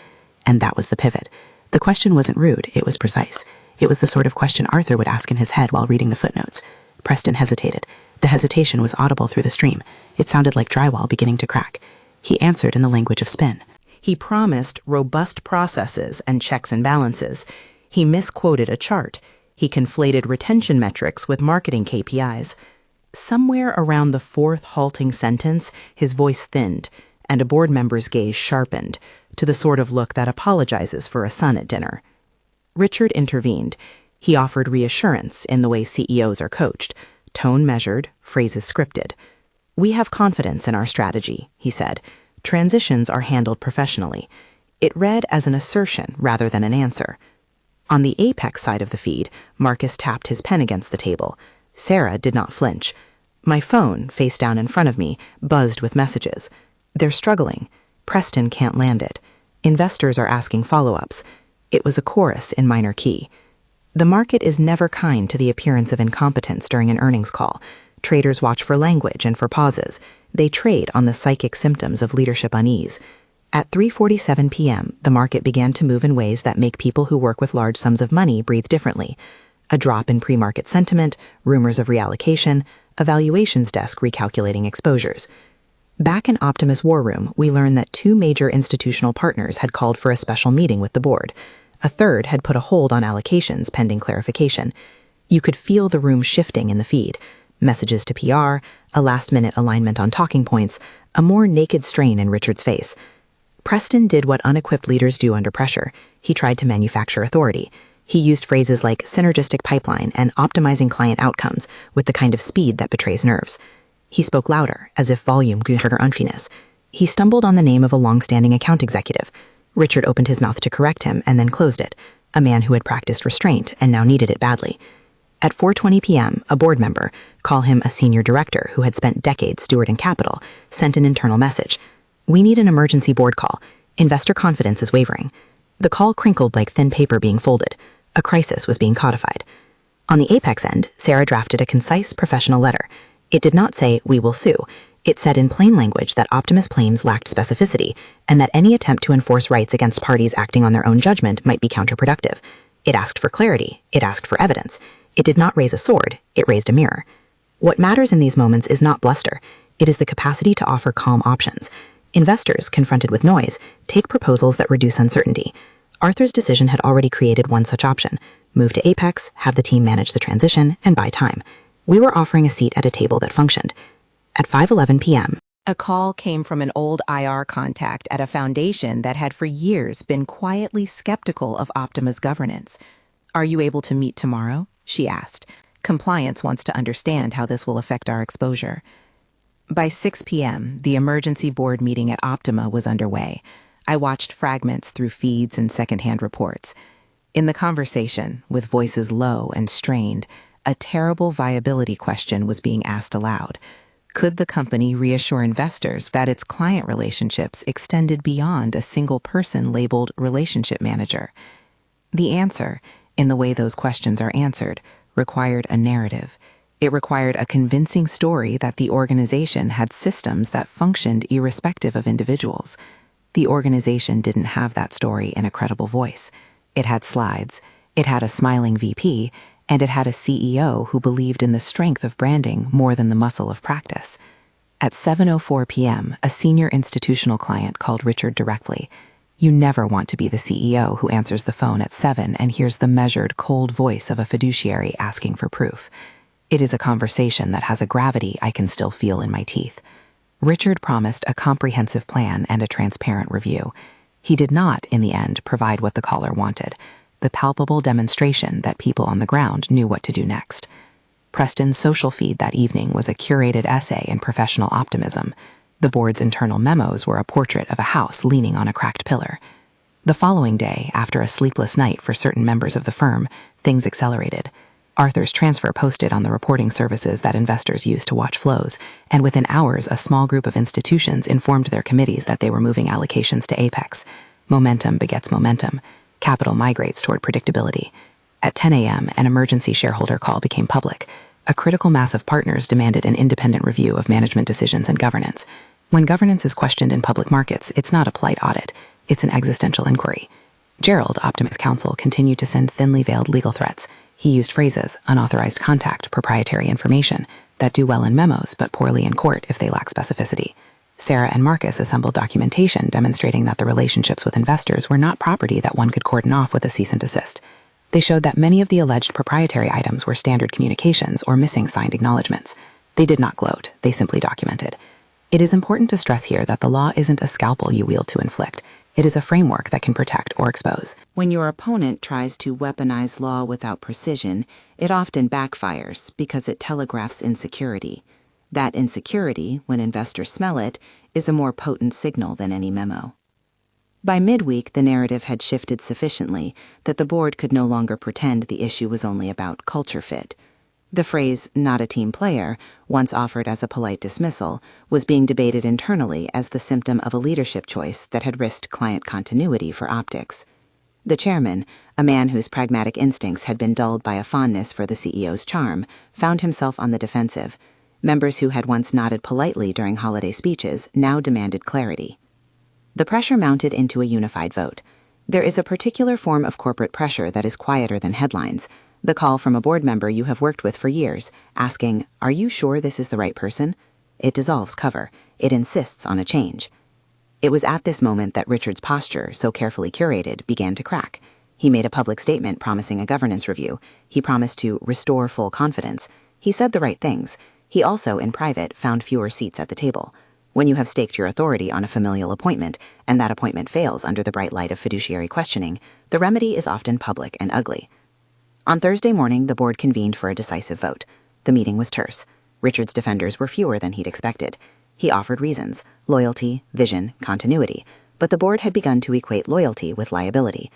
And that was the pivot. The question wasn't rude, it was precise. It was the sort of question Arthur would ask in his head while reading the footnotes. Preston hesitated. The hesitation was audible through the stream. It sounded like drywall beginning to crack. He answered in the language of spin. He promised robust processes and checks and balances. He misquoted a chart. He conflated retention metrics with marketing KPIs. Somewhere around the 4th halting sentence, his voice thinned, and a board member's gaze sharpened to the sort of look that apologizes for a son at dinner. Richard intervened. He offered reassurance in the way CEOs are coached, tone measured, phrases scripted. We have confidence in our strategy, he said. Transitions are handled professionally. It read as an assertion rather than an answer. On the Apex side of the feed, Marcus tapped his pen against the table. Sarah did not flinch. My phone, face down in front of me, buzzed with messages. They're struggling. Preston can't land it. Investors are asking follow-ups. It was a chorus in minor key. The market is never kind to the appearance of incompetence during an earnings call. Traders watch for language and for pauses. They trade on the psychic symptoms of leadership unease. At 3:47 p.m., the market began to move in ways that make people who work with large sums of money breathe differently. A drop in pre-market sentiment, rumors of reallocation, a valuations desk recalculating exposures. Back in Optimus War Room, we learned that 2 major institutional partners had called for a special meeting with the board. A third had put a hold on allocations pending clarification. You could feel the room shifting in the feed. Messages to PR, a last-minute alignment on talking points, a more naked strain in Richard's face. Preston did what unequipped leaders do under pressure. He tried to manufacture authority. He used phrases like synergistic pipeline and optimizing client outcomes with the kind of speed that betrays nerves. He spoke louder, as if volume grew her umphiness. He stumbled on the name of a long-standing account executive. Richard opened his mouth to correct him and then closed it, a man who had practiced restraint and now needed it badly. At 4:20 p.m., a board member, call him a senior director who had spent decades stewarding capital, sent an internal message. "We need an emergency board call. Investor confidence is wavering." The call crinkled like thin paper being folded. A crisis was being codified. On the Apex end, Sarah drafted a concise, professional letter. It did not say, "We will sue." It said in plain language that Optimus claims lacked specificity and that any attempt to enforce rights against parties acting on their own judgment might be counterproductive. It asked for clarity. It asked for evidence. It did not raise a sword. It raised a mirror. What matters in these moments is not bluster. It is the capacity to offer calm options. Investors, confronted with noise, take proposals that reduce uncertainty. Arthur's decision had already created one such option: move to Apex, have the team manage the transition, and buy time. We were offering a seat at a table that functioned. At 5:11 p.m., A call came from an old IR contact at a foundation that had for years been quietly skeptical of Optima's governance. "Are you able to meet tomorrow?" she asked. "Compliance wants to understand how this will affect our exposure." By 6 p.m., the emergency board meeting at Optima was underway. I watched fragments through feeds and secondhand reports. In the conversation, with voices low and strained, a terrible viability question was being asked aloud. Could the company reassure investors that its client relationships extended beyond a single person labeled relationship manager? The answer, in the way those questions are answered, required a narrative. It required a convincing story that the organization had systems that functioned irrespective of individuals. The organization didn't have that story in a credible voice. It had slides, it had a smiling VP, and it had a CEO who believed in the strength of branding more than the muscle of practice. At 7:04 p.m., a senior institutional client called Richard directly. You never want to be the CEO who answers the phone at 7 and hears the measured, cold voice of a fiduciary asking for proof. It is a conversation that has a gravity I can still feel in my teeth. Richard promised a comprehensive plan and a transparent review. He did not, in the end, provide what the caller wanted: the palpable demonstration that people on the ground knew what to do next. Preston's social feed that evening was a curated essay in professional optimism. The board's internal memos were a portrait of a house leaning on a cracked pillar. The following day, after a sleepless night for certain members of the firm, things accelerated. Arthur's transfer posted on the reporting services that investors use to watch flows, and within hours a small group of institutions informed their committees that they were moving allocations to Apex. Momentum begets momentum. Capital migrates toward predictability. At 10 a.m., an emergency shareholder call became public. A critical mass of partners demanded an independent review of management decisions and governance. When governance is questioned in public markets, it's not a polite audit. It's an existential inquiry. Gerald, Optimus counsel, continued to send thinly veiled legal threats. He used phrases, unauthorized contact, proprietary information, that do well in memos but poorly in court if they lack specificity. Sarah and Marcus assembled documentation demonstrating that the relationships with investors were not property that one could cordon off with a cease and desist. They showed that many of the alleged proprietary items were standard communications or missing signed acknowledgments. They did not gloat, they simply documented. It is important to stress here that the law isn't a scalpel you wield to inflict. It is a framework that can protect or expose. When your opponent tries to weaponize law without precision, it often backfires because it telegraphs insecurity. That insecurity, when investors smell it, is a more potent signal than any memo. By midweek, the narrative had shifted sufficiently that the board could no longer pretend the issue was only about culture fit. The phrase, "not a team player," once offered as a polite dismissal, was being debated internally as the symptom of a leadership choice that had risked client continuity for optics. The chairman, a man whose pragmatic instincts had been dulled by a fondness for the CEO's charm, found himself on the defensive. Members who had once nodded politely during holiday speeches now demanded clarity. The pressure mounted into a unified vote. There is a particular form of corporate pressure that is quieter than headlines. The call from a board member you have worked with for years, asking, "Are you sure this is the right person?" It dissolves cover. It insists on a change. It was at this moment that Richard's posture, so carefully curated, began to crack. He made a public statement promising a governance review. He promised to restore full confidence. He said the right things. He also, in private, found fewer seats at the table. When you have staked your authority on a familial appointment, and that appointment fails under the bright light of fiduciary questioning, the remedy is often public and ugly. On Thursday morning, the board convened for a decisive vote. The meeting was terse. Richard's defenders were fewer than he'd expected. He offered reasons: loyalty, vision, continuity, but the board had begun to equate loyalty with liability.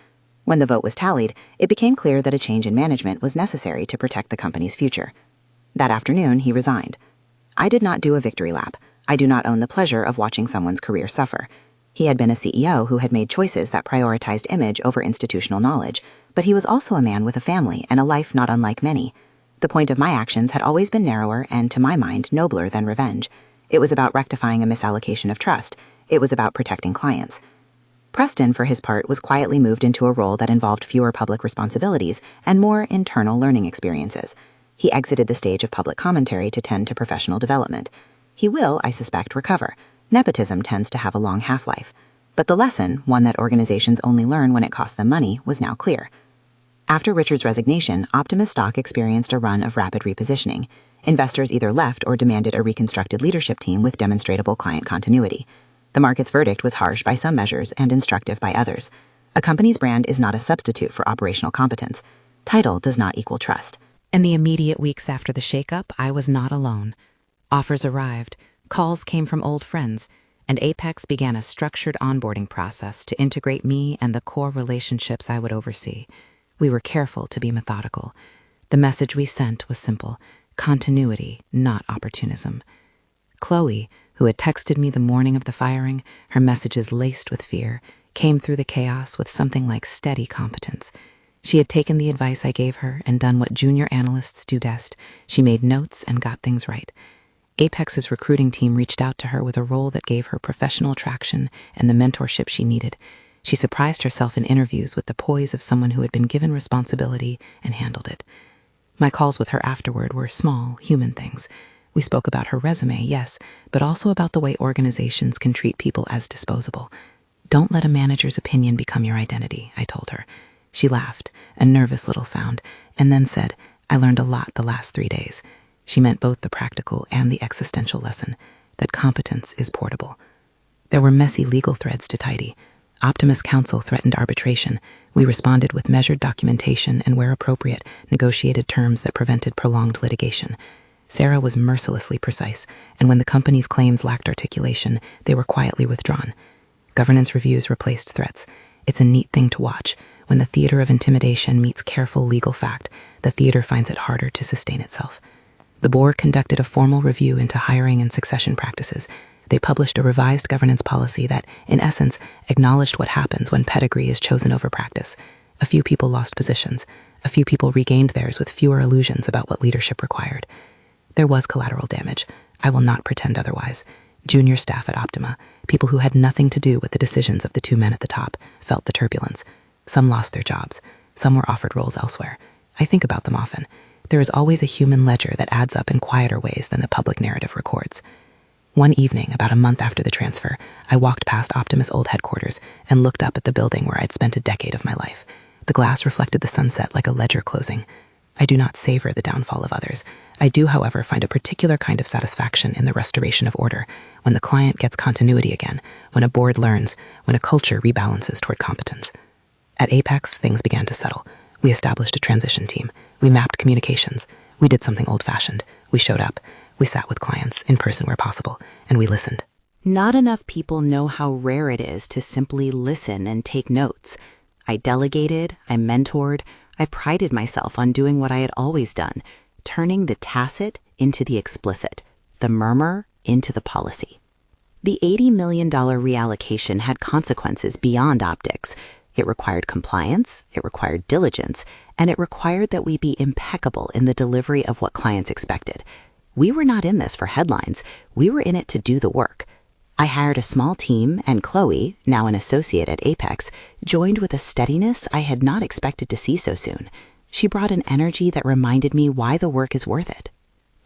When the vote was tallied, it became clear that a change in management was necessary to protect the company's future. That afternoon, he resigned. I did not do a victory lap. I do not own the pleasure of watching someone's career suffer. He had been a CEO who had made choices that prioritized image over institutional knowledge, but he was also a man with a family and a life not unlike many. The point of my actions had always been narrower and, to my mind, nobler than revenge. It was about rectifying a misallocation of trust. It was about protecting clients. Preston, for his part, was quietly moved into a role that involved fewer public responsibilities and more internal learning experiences. He exited the stage of public commentary to tend to professional development. He will, I suspect, recover. Nepotism tends to have a long half-life. But the lesson, one that organizations only learn when it costs them money, was now clear. After Richard's resignation, Optimus stock experienced a run of rapid repositioning. Investors either left or demanded a reconstructed leadership team with demonstrable client continuity. The market's verdict was harsh by some measures and instructive by others. A company's brand is not a substitute for operational competence. Title does not equal trust. In the immediate weeks after the shakeup, I was not alone. Offers arrived, calls came from old friends, and Apex began a structured onboarding process to integrate me and the core relationships I would oversee. We were careful to be methodical. The message we sent was simple: continuity, not opportunism. Chloe, who had texted me the morning of the firing, her messages laced with fear, came through the chaos with something like steady competence. She had taken the advice I gave her and done what junior analysts do best. She made notes and got things right. Apex's recruiting team reached out to her with a role that gave her professional traction and the mentorship she needed. She surprised herself in interviews with the poise of someone who had been given responsibility and handled it. My calls with her afterward were small, human things. We spoke about her resume, yes, but also about the way organizations can treat people as disposable. Don't let a manager's opinion become your identity, I told her. She laughed, a nervous little sound, and then said, I learned a lot the last 3 days. She meant both the practical and the existential lesson, that competence is portable. There were messy legal threads to tidy. Optimus Counsel threatened arbitration. We responded with measured documentation and, where appropriate, negotiated terms that prevented prolonged litigation. Sarah was mercilessly precise, and when the company's claims lacked articulation, they were quietly withdrawn. Governance reviews replaced threats. It's a neat thing to watch. When the theater of intimidation meets careful legal fact, the theater finds it harder to sustain itself. The board conducted a formal review into hiring and succession practices. They published a revised governance policy that, in essence, acknowledged what happens when pedigree is chosen over practice. A few people lost positions. A few people regained theirs with fewer illusions about what leadership required. There was collateral damage. I will not pretend otherwise. Junior staff at Optima, people who had nothing to do with the decisions of the two men at the top, felt the turbulence. Some lost their jobs. Some were offered roles elsewhere. I think about them often. There is always a human ledger that adds up in quieter ways than the public narrative records. One evening, about a month after the transfer, I walked past Optimus' old headquarters and looked up at the building where I'd spent a decade of my life. The glass reflected the sunset like a ledger closing. I do not savor the downfall of others. I do, however, find a particular kind of satisfaction in the restoration of order, when the client gets continuity again, when a board learns, when a culture rebalances toward competence. At Apex, things began to settle. We established a transition team. We mapped communications. We did something old-fashioned. We showed up. We sat with clients, in person where possible, and we listened. Not enough people know how rare it is to simply listen and take notes. I delegated, I mentored, I prided myself on doing what I had always done, turning the tacit into the explicit, the murmur into the policy. The $80 million reallocation had consequences beyond optics. It required compliance, it required diligence, and it required that we be impeccable in the delivery of what clients expected. We were not in this for headlines. We were in it to do the work. I hired a small team, and Chloe, now an associate at Apex, joined with a steadiness I had not expected to see so soon. She brought an energy that reminded me why the work is worth it.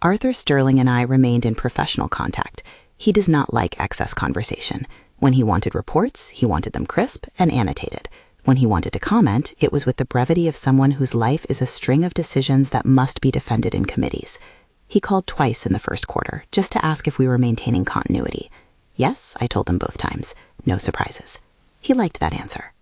Arthur Sterling and I remained in professional contact. He does not like excess conversation. When he wanted reports, he wanted them crisp and annotated. When he wanted to comment, it was with the brevity of someone whose life is a string of decisions that must be defended in committees. He called twice in the first quarter, just to ask if we were maintaining continuity. Yes, I told them both times. No surprises. He liked that answer.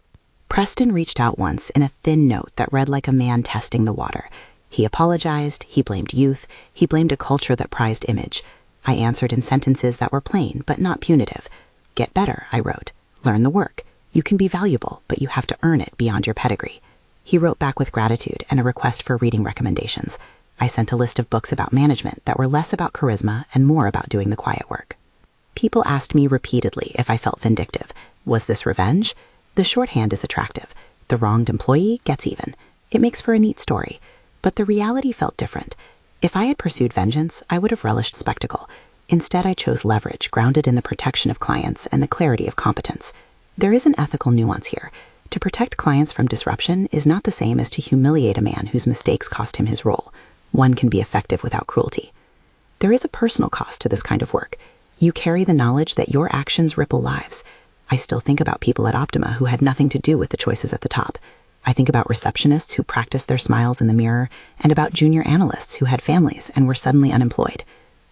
Preston reached out once in a thin note that read like a man testing the water. He apologized, he blamed youth, he blamed a culture that prized image. I answered in sentences that were plain, but not punitive. Get better, I wrote. Learn the work. You can be valuable, but you have to earn it beyond your pedigree. He wrote back with gratitude and a request for reading recommendations. I sent a list of books about management that were less about charisma and more about doing the quiet work. People asked me repeatedly if I felt vindictive. Was this revenge? The shorthand is attractive. The wronged employee gets even. It makes for a neat story. But the reality felt different. If I had pursued vengeance, I would have relished spectacle. Instead, I chose leverage grounded in the protection of clients and the clarity of competence. There is an ethical nuance here. To protect clients from disruption is not the same as to humiliate a man whose mistakes cost him his role. One can be effective without cruelty. There is a personal cost to this kind of work. You carry the knowledge that your actions ripple lives. I still think about people at Optima who had nothing to do with the choices at the top. I think about receptionists who practiced their smiles in the mirror, and about junior analysts who had families and were suddenly unemployed.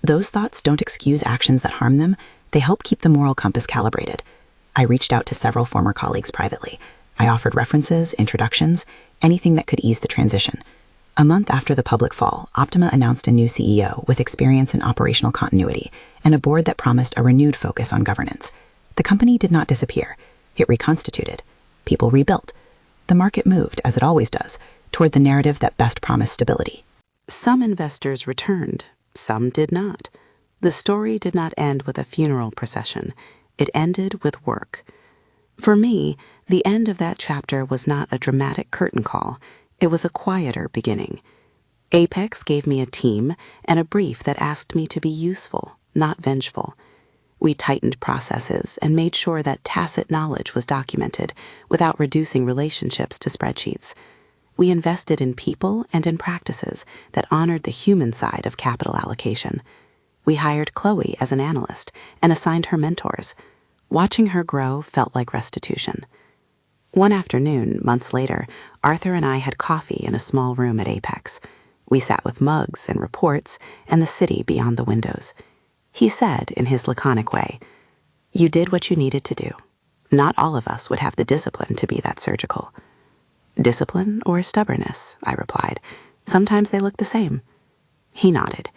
Those thoughts don't excuse actions that harm them, they help keep the moral compass calibrated. I reached out to several former colleagues privately. I offered references, introductions, anything that could ease the transition. A month after the public fall, Optima announced a new CEO with experience in operational continuity and a board that promised a renewed focus on governance. The company did not disappear. It reconstituted. People rebuilt. The market moved, as it always does, toward the narrative that best promised stability. Some investors returned, some did not. The story did not end with a funeral procession. It ended with work. For me, the end of that chapter was not a dramatic curtain call. It was a quieter beginning. Apex gave me a team and a brief that asked me to be useful, not vengeful. We tightened processes and made sure that tacit knowledge was documented without reducing relationships to spreadsheets. We invested in people and in practices that honored the human side of capital allocation. We hired Chloe as an analyst and assigned her mentors. Watching her grow felt like restitution. One afternoon, months later, Arthur and I had coffee in a small room at Apex. We sat with mugs and reports and the city beyond the windows. He said, in his laconic way, "You did what you needed to do. Not all of us would have the discipline to be that surgical." "Discipline or stubbornness?" I replied. "Sometimes they look the same." He nodded.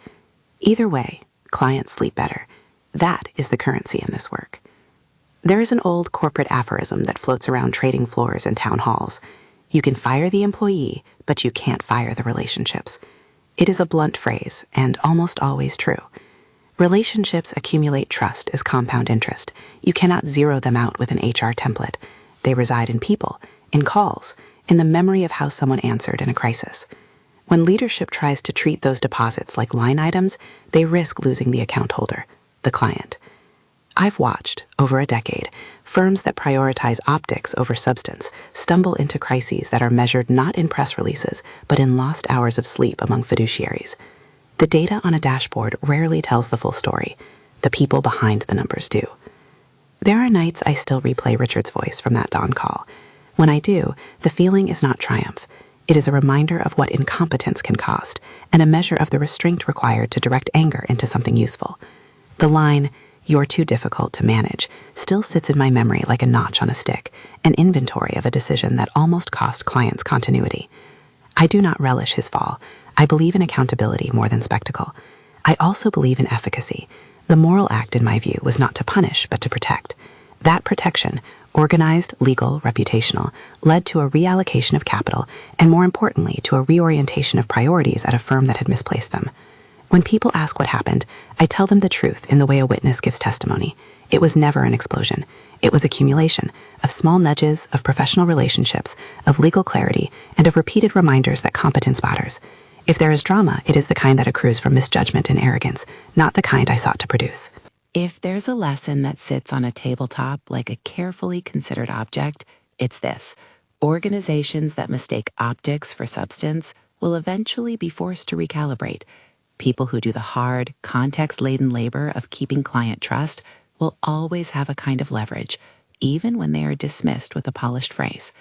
"Either way, clients sleep better. That is the currency in this work." There is an old corporate aphorism that floats around trading floors and town halls. You can fire the employee, but you can't fire the relationships. It is a blunt phrase, and almost always true. Relationships accumulate trust as compound interest. You cannot zero them out with an HR template. They reside in people, in calls, in the memory of how someone answered in a crisis. When leadership tries to treat those deposits like line items, they risk losing the account holder, the client. I've watched, over a decade, firms that prioritize optics over substance stumble into crises that are measured not in press releases, but in lost hours of sleep among fiduciaries. The data on a dashboard rarely tells the full story. The people behind the numbers do. There are nights I still replay Richard's voice from that dawn call. When I do, the feeling is not triumph. It is a reminder of what incompetence can cost, and a measure of the restraint required to direct anger into something useful. The line, "You're too difficult to manage," still sits in my memory like a notch on a stick, an inventory of a decision that almost cost clients continuity. I do not relish his fall. I believe in accountability more than spectacle. I also believe in efficacy. The moral act, in my view, was not to punish, but to protect. That protection, organized, legal, reputational, led to a reallocation of capital, and more importantly, to a reorientation of priorities at a firm that had misplaced them. When people ask what happened, I tell them the truth in the way a witness gives testimony. It was never an explosion. It was accumulation of small nudges, of professional relationships, of legal clarity, and of repeated reminders that competence matters. If there is drama, it is the kind that accrues from misjudgment and arrogance, not the kind I sought to produce. If there's a lesson that sits on a tabletop like a carefully considered object, it's this. Organizations that mistake optics for substance will eventually be forced to recalibrate. People who do the hard, context-laden labor of keeping client trust will always have a kind of leverage, even when they are dismissed with a polished phrase.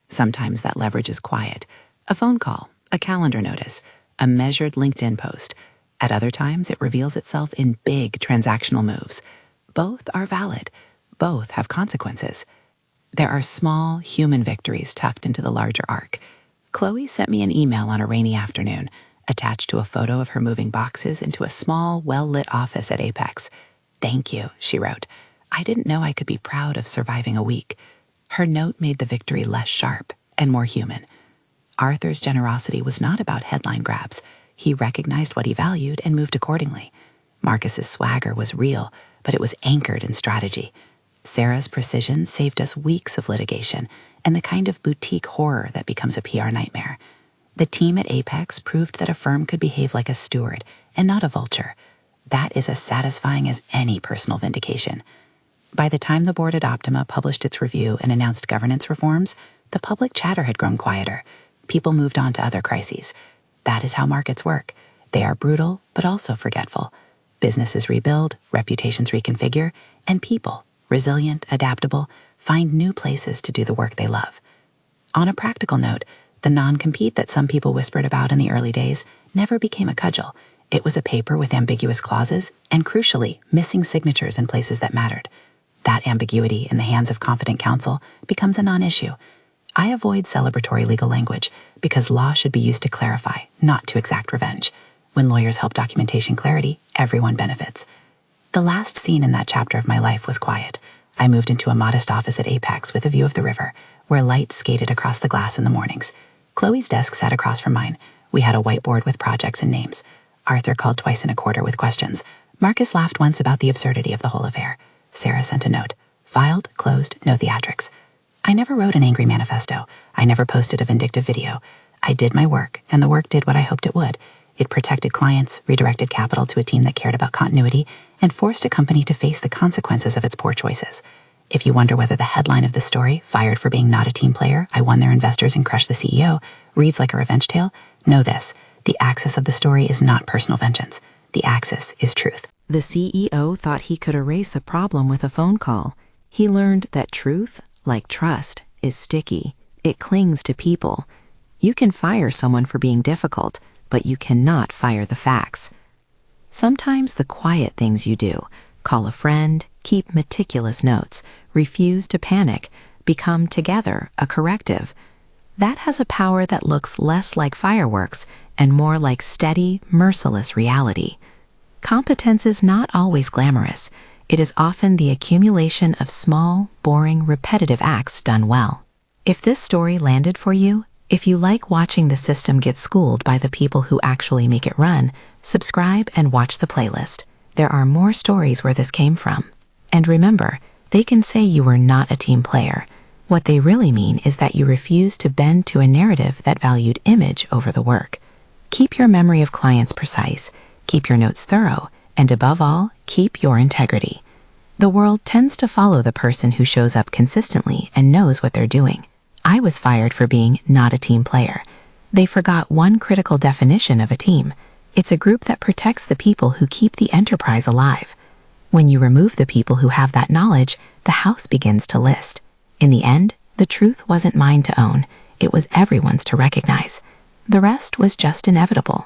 Sometimes that leverage is quiet. A phone call, a calendar notice, a measured LinkedIn post. At other times, it reveals itself in big transactional moves. Both are valid. Both have consequences. There are small human victories tucked into the larger arc. Chloe sent me an email on a rainy afternoon, attached to a photo of her moving boxes into a small, well-lit office at Apex. "Thank you," she wrote. "I didn't know I could be proud of surviving a week." Her note made the victory less sharp and more human. Arthur's generosity was not about headline grabs. He recognized what he valued and moved accordingly. Marcus's swagger was real, but it was anchored in strategy. Sarah's precision saved us weeks of litigation and the kind of boutique horror that becomes a PR nightmare. The team at Apex proved that a firm could behave like a steward and not a vulture. That is as satisfying as any personal vindication. By the time the board at Optima published its review and announced governance reforms, the public chatter had grown quieter. People moved on to other crises. That is how markets work. They are brutal, but also forgetful. Businesses rebuild, reputations reconfigure, and people, resilient, adaptable, find new places to do the work they love. On a practical note, the non-compete that some people whispered about in the early days never became a cudgel. It was a paper with ambiguous clauses and, crucially, missing signatures in places that mattered. That ambiguity in the hands of competent counsel becomes a non-issue. I avoid celebratory legal language because law should be used to clarify, not to exact revenge. When lawyers help documentation clarity, everyone benefits. The last scene in that chapter of my life was quiet. I moved into a modest office at Apex with a view of the river, where light skated across the glass in the mornings. Chloe's desk sat across from mine. We had a whiteboard with projects and names. Arthur called twice in a quarter with questions. Marcus laughed once about the absurdity of the whole affair. Sarah sent a note. Filed, closed, no theatrics. I never wrote an angry manifesto. I never posted a vindictive video. I did my work, and the work did what I hoped it would. It protected clients, redirected capital to a team that cared about continuity, and forced a company to face the consequences of its poor choices. If you wonder whether the headline of the story, fired for being not a team player, I won their investors and crushed the CEO, reads like a revenge tale, know this: the axis of the story is not personal vengeance. The axis is truth. The CEO thought he could erase a problem with a phone call. He learned that truth, like trust, is sticky. It clings to people. You can fire someone for being difficult, but you cannot fire the facts. Sometimes the quiet things you do, call a friend, keep meticulous notes, refuse to panic, become together a corrective. That has a power that looks less like fireworks and more like steady, merciless reality. Competence is not always glamorous. It is often the accumulation of small, boring, repetitive acts done well. If this story landed for you, if you like watching the system get schooled by the people who actually make it run, subscribe and watch the playlist. There are more stories where this came from. And remember, they can say you were not a team player. What they really mean is that you refused to bend to a narrative that valued image over the work. Keep your memory of clients precise, keep your notes thorough, and above all, keep your integrity. The world tends to follow the person who shows up consistently and knows what they're doing. I was fired for being not a team player. They forgot one critical definition of a team. It's a group that protects the people who keep the enterprise alive. When you remove the people who have that knowledge, the house begins to list. In the end, the truth wasn't mine to own. It was everyone's to recognize. The rest was just inevitable.